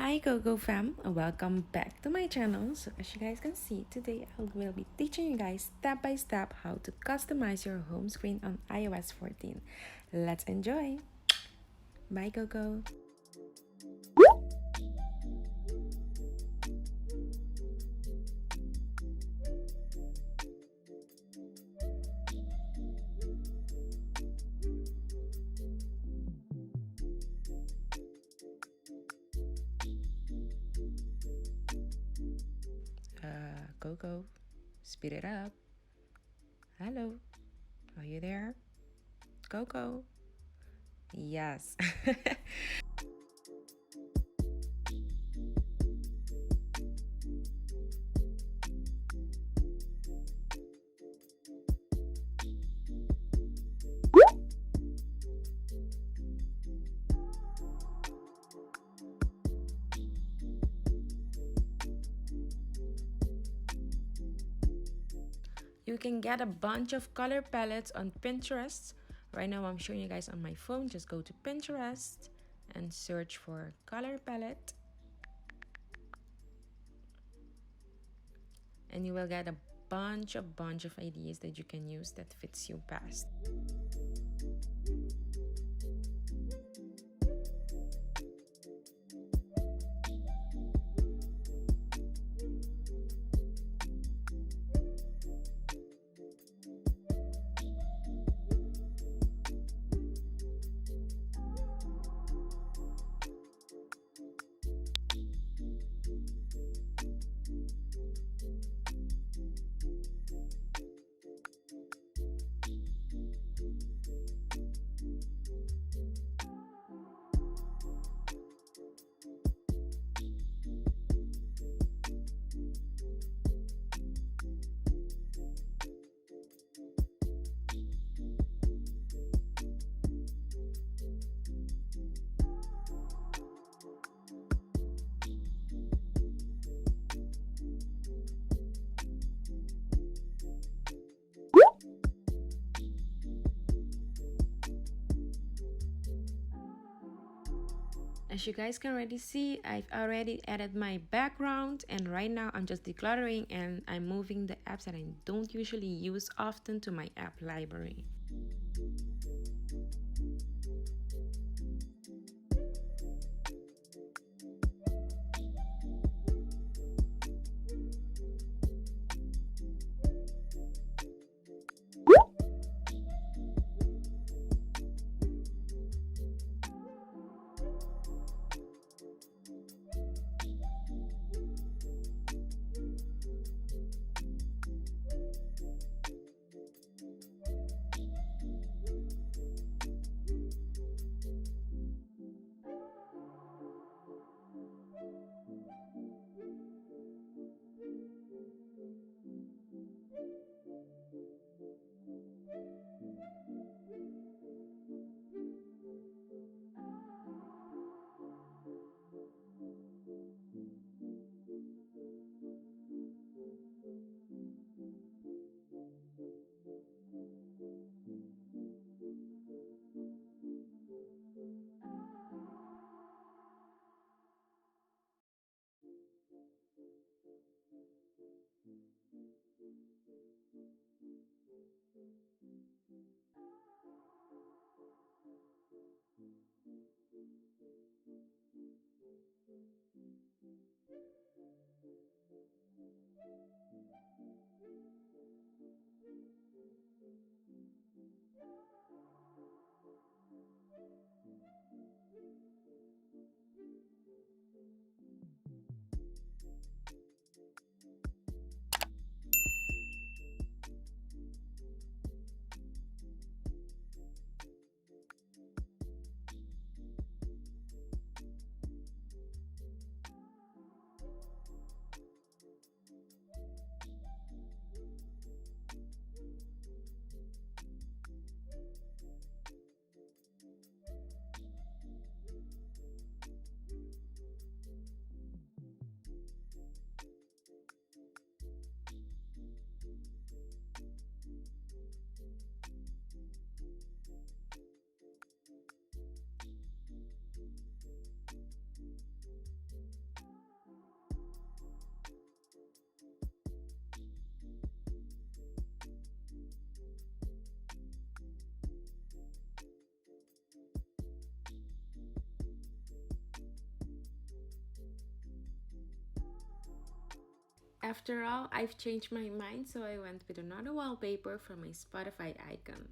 Hi Coco fam, welcome back to my channel. So as you guys can see, today I will be teaching you guys step by step how to customize your home screen on iOS 14. Let's enjoy! Bye Coco! Coco, speed it up. Hello, are you there? Coco? Yes. You can get a bunch of color palettes on Pinterest. Right now I'm showing you guys on my phone. Just go to Pinterest and search for color palette. And you will get a bunch of ideas that you can use that fits you best. As you guys can already see, I've already added my background, and right now I'm just decluttering and I'm moving the apps that I don't usually use often to my app library. After all, I've changed my mind, so I went with another wallpaper from my Spotify icon.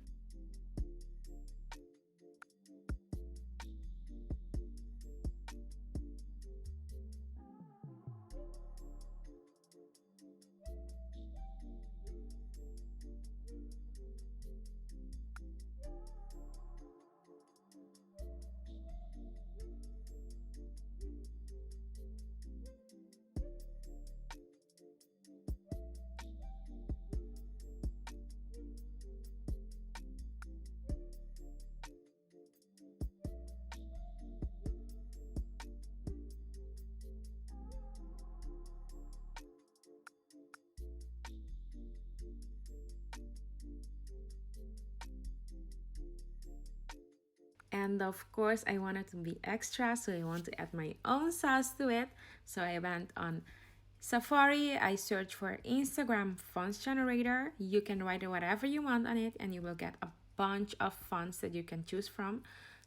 And of course, I wanted to be extra, so I want to add my own sauce to it. So I went on Safari, I searched for Instagram fonts generator. You can write whatever you want on it, and you will get a bunch of fonts that you can choose from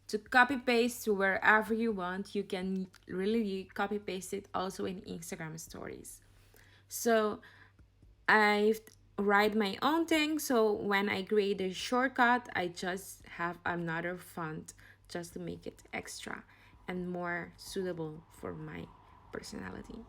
to copy paste to wherever you want. You can really copy paste it also in Instagram stories. So I write my own thing, so when I create a shortcut, I just have another font just to make it extra and more suitable for my personality.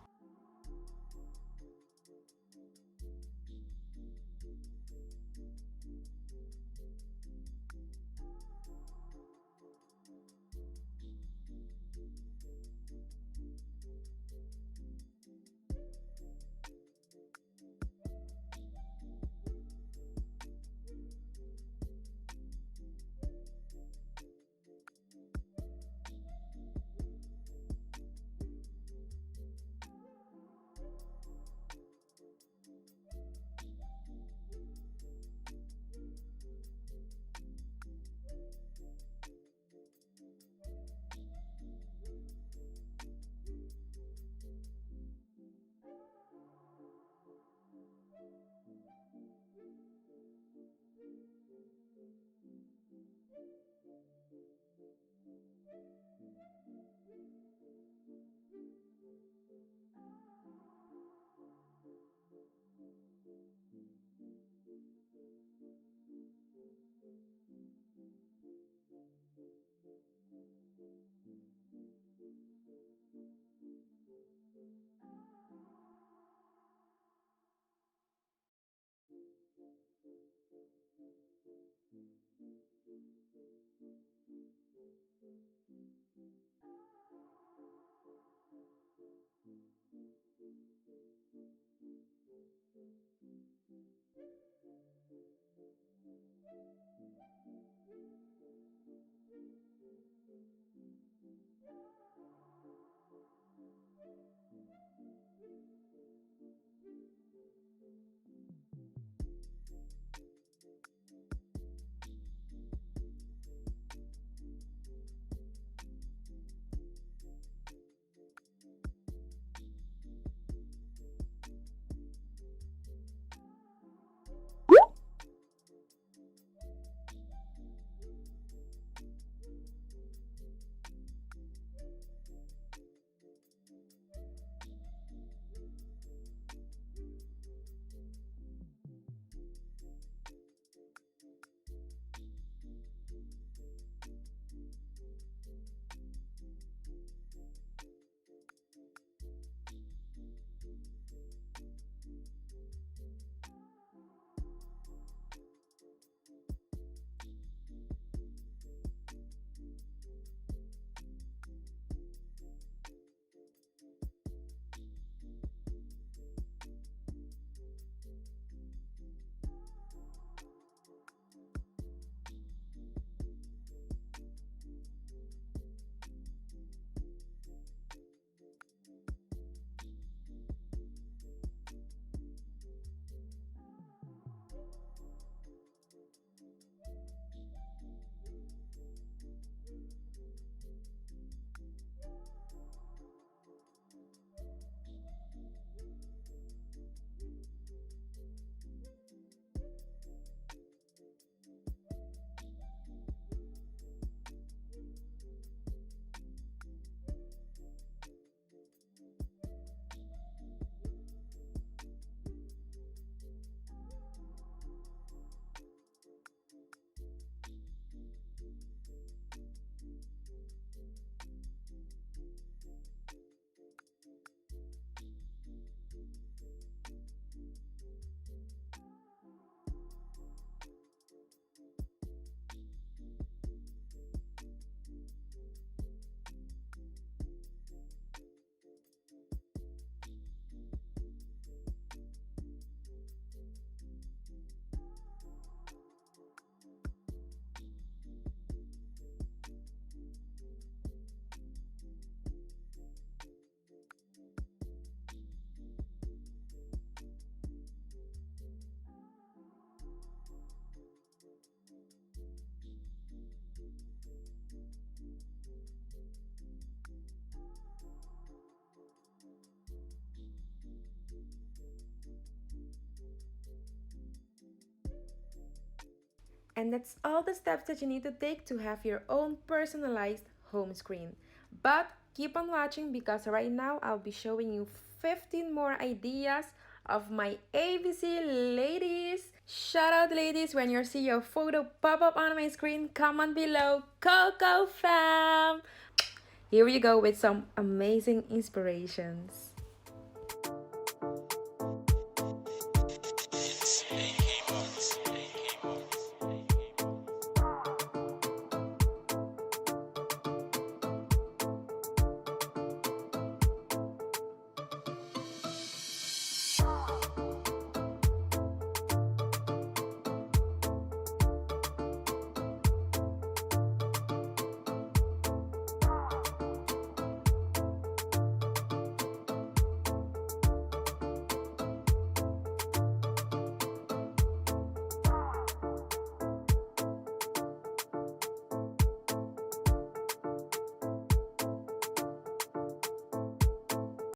And that's all the steps that you need to take to have your own personalized home screen. But keep on watching because right now I'll be showing you 15 more ideas of my ABC ladies. Shout out ladies, when you see your photo pop up on my screen, comment below Coco fam. Here we go with some amazing inspirations.